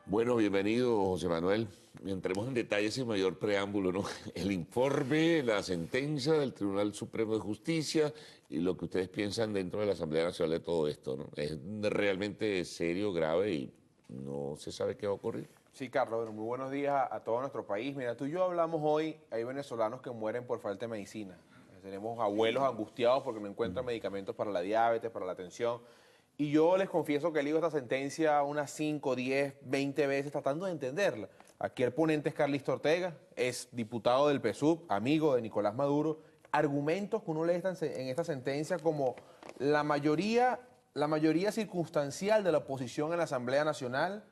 Bueno, bienvenido, José Manuel. Entremos en detalles sin mayor preámbulo, ¿no? El informe, la sentencia del Tribunal Supremo de Justicia y lo que ustedes piensan dentro de la Asamblea Nacional de todo esto, ¿no? Es realmente serio, grave y no se sabe qué va a ocurrir. Sí, Carlos, bueno, muy buenos días a todo nuestro país. Mira, tú y yo hablamos hoy, hay venezolanos que mueren por falta de medicina. Tenemos abuelos angustiados porque no encuentran medicamentos para la diabetes, para la tensión. Y yo les confieso que he leído esta sentencia unas 5, 10, 20 veces tratando de entenderla. Aquí el ponente es Carlisto Ortega, es diputado del PSUV, amigo de Nicolás Maduro. Argumentos que uno lee en esta sentencia como la mayoría circunstancial de la oposición en la Asamblea Nacional,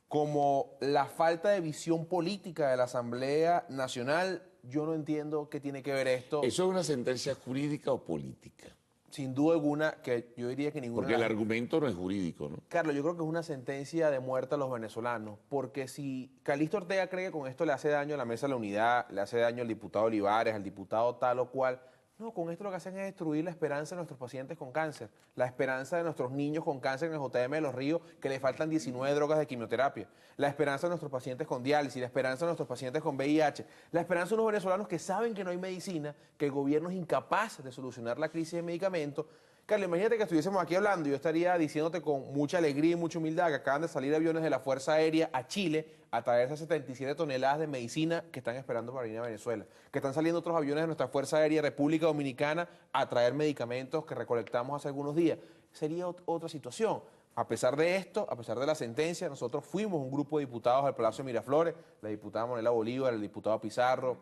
como la falta de visión política de la Asamblea Nacional. Yo no entiendo qué tiene que ver esto. ¿Eso es una sentencia jurídica o política? Sin duda alguna, que yo diría que ninguna Porque el argumento no es jurídico, ¿no? Carlos, yo creo que es una sentencia de muerte a los venezolanos, porque si Calixto Ortega cree que con esto le hace daño a la Mesa de la Unidad, le hace daño al diputado Olivares, al diputado tal o cual, no, con esto lo que hacen es destruir la esperanza de nuestros pacientes con cáncer, la esperanza de nuestros niños con cáncer en el JM de Los Ríos, que le faltan 19 drogas de quimioterapia, la esperanza de nuestros pacientes con diálisis, la esperanza de nuestros pacientes con VIH, la esperanza de unos venezolanos que saben que no hay medicina, que el gobierno es incapaz de solucionar la crisis de medicamentos. Carlos, imagínate que estuviésemos aquí hablando y yo estaría diciéndote con mucha alegría y mucha humildad que acaban de salir aviones de la Fuerza Aérea a Chile a traer esas 77 toneladas de medicina que están esperando para venir a Venezuela. Que están saliendo otros aviones de nuestra Fuerza Aérea República Dominicana a traer medicamentos que recolectamos hace algunos días. Sería otra situación. A pesar de esto, a pesar de la sentencia, nosotros fuimos un grupo de diputados al Palacio de Miraflores, la diputada Monela Bolívar, el diputado Pizarro,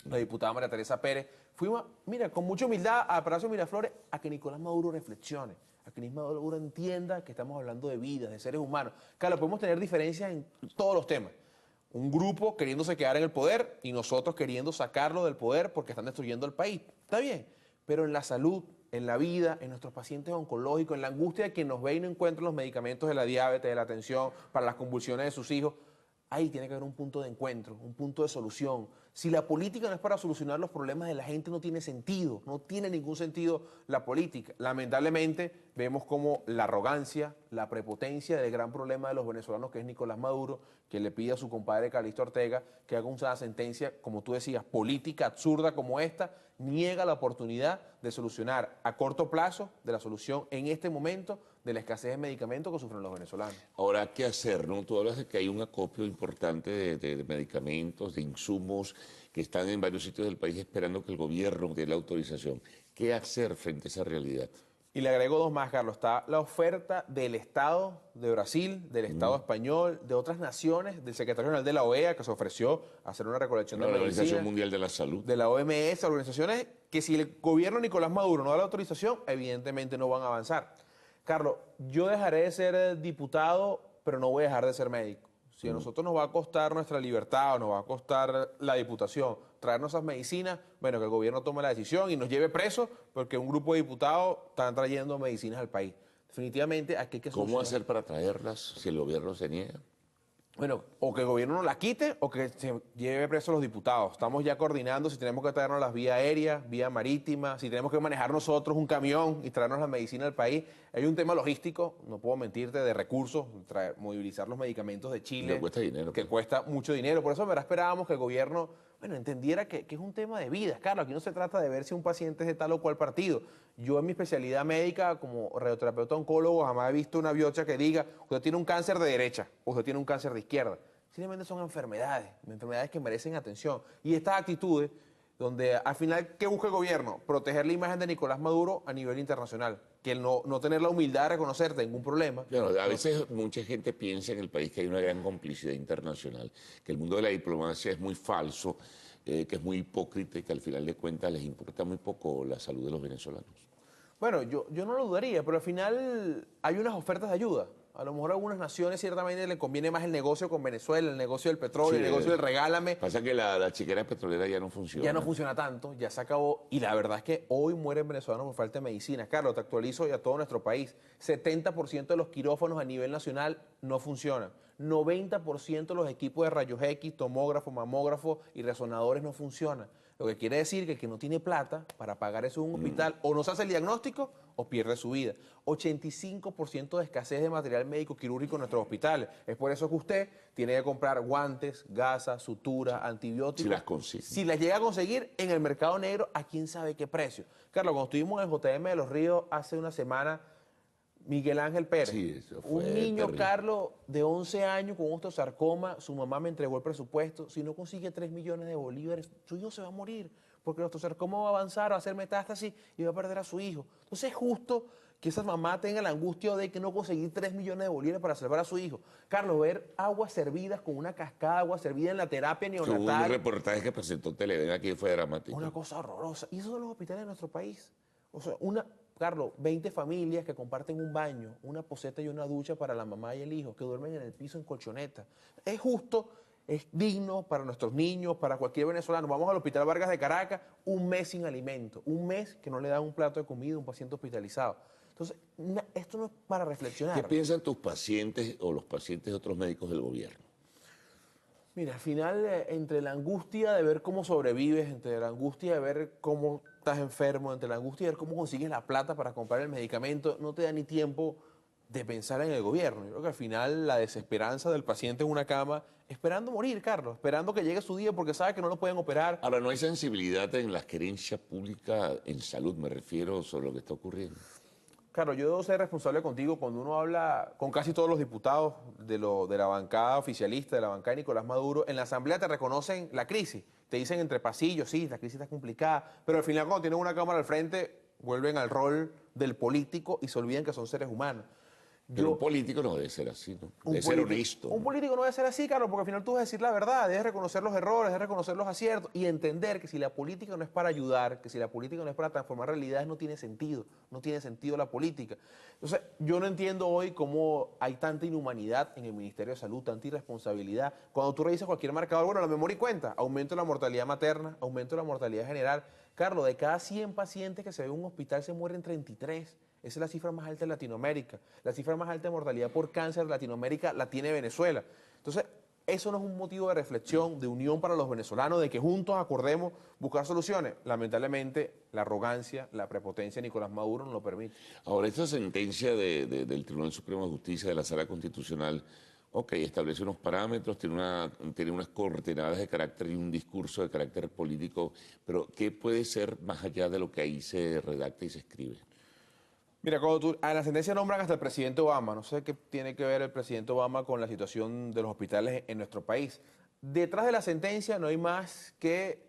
la diputada María Teresa Pérez. Fuimos, mira, con mucha humildad al Palacio de Miraflores a que Nicolás Maduro reflexione, a que Nicolás Maduro entienda que estamos hablando de vidas, de seres humanos. Claro, podemos tener diferencias en todos los temas. Un grupo queriéndose quedar en el poder y nosotros queriendo sacarlo del poder porque están destruyendo el país. Está bien, pero en la salud, en la vida, en nuestros pacientes oncológicos, en la angustia de quien nos ve y no encuentra los medicamentos de la diabetes, de la tensión, para las convulsiones de sus hijos, ahí tiene que haber un punto de encuentro, un punto de solución. Si la política no es para solucionar los problemas de la gente, no tiene sentido, no tiene ningún sentido la política. Lamentablemente vemos como la arrogancia, la prepotencia del gran problema de los venezolanos, que es Nicolás Maduro, que le pide a su compadre Calixto Ortega que haga una sentencia, como tú decías, política, absurda como esta, niega la oportunidad de solucionar a corto plazo, de la solución en este momento, de la escasez de medicamentos que sufren los venezolanos. Ahora, ¿qué hacer, no? Tú hablas de que hay un acopio importante de medicamentos, de insumos que están en varios sitios del país esperando que el gobierno dé la autorización. ¿Qué hacer frente a esa realidad? Y le agrego dos más, Carlos. Está la oferta del Estado de Brasil, del Estado español, de otras naciones, del secretario general de la OEA, que se ofreció a hacer una recolección de La medicinas, Organización Mundial de la Salud. de la OMS, organizaciones que si el gobierno de Nicolás Maduro no da la autorización, evidentemente no van a avanzar. Carlos, yo dejaré de ser diputado, pero no voy a dejar de ser médico. Si a nosotros nos va a costar nuestra libertad o nos va a costar la diputación traernos esas medicinas, bueno, que el gobierno tome la decisión y nos lleve presos porque un grupo de diputados están trayendo medicinas al país. Definitivamente aquí hay que ¿Cómo solucionar. hacer para traerlas si el gobierno se niega? Bueno, o que el gobierno nos la quite o que se lleve preso a los diputados. Estamos ya coordinando si tenemos que traernos las vías aéreas, vía marítima, si tenemos que manejar nosotros un camión y traernos la medicina al país. Hay un tema logístico, no puedo mentirte, de recursos, movilizar los medicamentos de Chile. Le cuesta dinero, Que pues. cuesta mucho dinero. Por eso, en verdad, esperábamos que el gobierno, bueno, entendiera que es un tema de vidas. Claro, aquí no se trata de ver si un paciente es de tal o cual partido. Yo en mi especialidad médica, como radioterapeuta oncólogo, jamás he visto una biopsia que diga, usted tiene un cáncer de derecha, o usted tiene un cáncer de izquierda. Simplemente son enfermedades que merecen atención. Y estas actitudes, donde al final, ¿qué busca el gobierno? Proteger la imagen de Nicolás Maduro a nivel internacional. Que el no tener la humildad de reconocer ningún problema. Claro, a veces mucha gente piensa en el país que hay una gran complicidad internacional, que el mundo de la diplomacia es muy falso, que es muy hipócrita y que al final de cuentas les importa muy poco la salud de los venezolanos. Bueno, yo no lo dudaría, pero al final hay unas ofertas de ayuda. A lo mejor a algunas naciones ciertamente les conviene más el negocio con Venezuela, el negocio del petróleo, Sí, el negocio del regálame. pasa que la chiquera petrolera ya no funciona. Ya no funciona tanto, ya se acabó. Y la verdad es que hoy mueren venezolanos por falta de medicina. Carlos, te actualizo y a todo nuestro país. 70% de los quirófanos a nivel nacional no funcionan. 90% de los equipos de rayos X, tomógrafo, mamógrafo y resonadores no funcionan. Lo que quiere decir que el que no tiene plata para pagar eso en un hospital o no se hace el diagnóstico o pierde su vida. 85% de escasez de material médico quirúrgico en nuestros hospitales. Es por eso que usted tiene que comprar guantes, gasas, suturas, antibióticos. Si las consigue. Si las llega a conseguir en el mercado negro, ¿a quién sabe qué precio? Carlos, cuando estuvimos en el JM de Los Ríos hace una semana, Miguel Ángel Pérez, Sí, eso fue un niño, terrible. Carlos, de 11 años con osteosarcoma, su mamá me entregó el presupuesto, si no consigue 3 millones de bolívares, su hijo se va a morir, porque el osteosarcoma va a avanzar, va a hacer metástasis y va a perder a su hijo. Entonces es justo que esa mamá tenga la angustia de que no conseguir 3 millones de bolívares para salvar a su hijo. Carlos, ver aguas servidas con una cascada de agua servida en la terapia Hubo un neonatal, reportaje que presentó Televen aquí, fue dramático. una cosa horrorosa. Y esos son los hospitales de nuestro país. O sea, Carlos, 20 familias que comparten un baño, una poseta y una ducha para la mamá y el hijo, que duermen en el piso en colchoneta. Es justo, es digno para nuestros niños, para cualquier venezolano. Vamos al Hospital Vargas de Caracas, un mes sin alimento, un mes que no le dan un plato de comida a un paciente hospitalizado. Entonces, esto no es para reflexionar. ¿Qué piensan tus pacientes o los pacientes de otros médicos del gobierno? Mira, al final, entre la angustia de ver cómo sobrevives, entre la angustia de ver cómo estás enfermo, entre la angustia de ver cómo consigues la plata para comprar el medicamento, no te da ni tiempo de pensar en el gobierno. Yo creo que al final la desesperanza del paciente en una cama, esperando morir, Carlos, esperando que llegue su día porque sabe que no lo pueden operar. Ahora, ¿no hay sensibilidad en la gerencia pública en salud, me refiero, sobre lo que está ocurriendo? Claro, yo debo ser responsable contigo cuando uno habla con casi todos los diputados de la bancada oficialista, de la bancada de Nicolás Maduro. En la asamblea te reconocen la crisis, te dicen entre pasillos, sí, la crisis está complicada, pero al final cuando tienen una cámara al frente, vuelven al rol del político y se olvidan que son seres humanos. Pero un político no debe ser así, ¿no? Debe ser honesto. Un político no debe ser así, Carlos, porque al final tú vas a decir la verdad, debes reconocer los errores, debes reconocer los aciertos y entender que si la política no es para ayudar, que si la política no es para transformar realidades, no tiene sentido la política. Entonces, yo no entiendo hoy cómo hay tanta inhumanidad en el Ministerio de Salud, tanta irresponsabilidad. Cuando tú revisas cualquier marcador, bueno, la memoria y cuenta, aumento de la mortalidad materna, aumento de la mortalidad general. Carlos, de cada 100 pacientes que se ven en un hospital se mueren 33. Esa es la cifra más alta de Latinoamérica. La cifra más alta de mortalidad por cáncer de Latinoamérica la tiene Venezuela. Entonces, eso no es un motivo de reflexión, de unión para los venezolanos, de que juntos acordemos buscar soluciones. Lamentablemente, la arrogancia, la prepotencia de Nicolás Maduro no lo permite. Ahora, esta sentencia del Tribunal Supremo de Justicia de la Sala Constitucional, ok, establece unos parámetros, tiene unas coordenadas de carácter y un discurso de carácter político, pero ¿qué puede ser más allá de lo que ahí se redacta y se escribe? Mira, cuando a la sentencia nombran hasta el presidente Obama, no sé qué tiene que ver el presidente Obama con la situación de los hospitales en nuestro país. Detrás de la sentencia no hay más que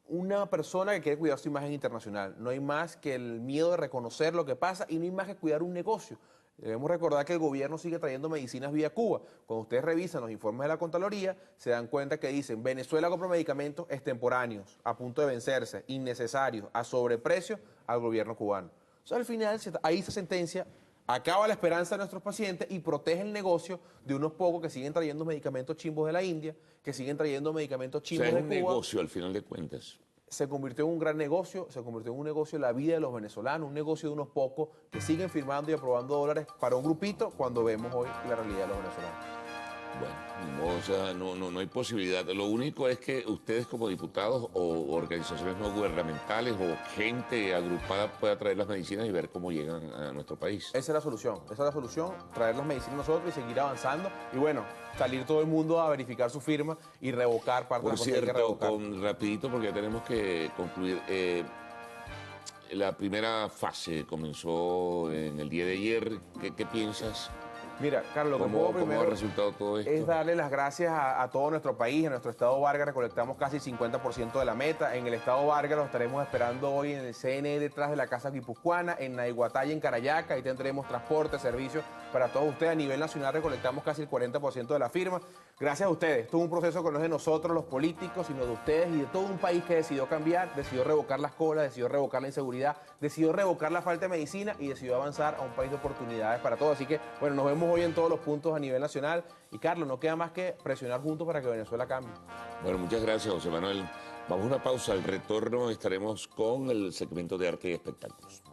una persona que quiere cuidar su imagen internacional, no hay más que el miedo de reconocer lo que pasa y no hay más que cuidar un negocio. Debemos recordar que el gobierno sigue trayendo medicinas vía Cuba. Cuando ustedes revisan los informes de la Contraloría, se dan cuenta que dicen Venezuela compra medicamentos extemporáneos, a punto de vencerse, innecesarios, a sobreprecio al gobierno cubano. O sea, al final, ahí esa sentencia acaba la esperanza de nuestros pacientes y protege el negocio de unos pocos que siguen trayendo medicamentos chimbos de la India, que siguen trayendo medicamentos O chimbos sea, es de un Cuba. negocio al final de cuentas. Se convirtió en un gran negocio, se convirtió en un negocio la vida de los venezolanos, un negocio de unos pocos que siguen firmando y aprobando dólares para un grupito cuando vemos hoy la realidad de los venezolanos. Bueno, o sea, no hay posibilidad. Lo único es que ustedes como diputados o organizaciones no gubernamentales o gente agrupada pueda traer las medicinas y ver cómo llegan a nuestro país. Esa es la solución, traer las medicinas nosotros y seguir avanzando y bueno, salir todo el mundo a verificar su firma y revocar parte de Por las cosas que hay que cierto, revocar. rapidito porque ya tenemos que concluir. La primera fase comenzó en el día de ayer. ¿Qué piensas? Mira, Carlos, lo que ¿Cómo puedo ha primero resultado todo esto? es darle las gracias a todo nuestro país. En nuestro estado Vargas recolectamos casi el 50% de la meta. En el estado Vargas lo estaremos esperando hoy en el CNE detrás de la Casa Guipuzcoana, en Naiguatá y en Carayaca. Ahí tendremos transporte, servicios para todos ustedes. A nivel nacional recolectamos casi el 40% de la firma. Gracias a ustedes. Esto es un proceso que no es de nosotros los políticos, sino de ustedes y de todo un país que decidió cambiar, decidió revocar las colas, decidió revocar la inseguridad, decidió revocar la falta de medicina y decidió avanzar a un país de oportunidades para todos. Así que, bueno, nos vemos hoy en todos los puntos a nivel nacional. Y Carlos, no queda más que presionar juntos para que Venezuela cambie. Bueno, muchas gracias, José Manuel. Vamos a una pausa. Al retorno estaremos con el segmento de arte y espectáculos.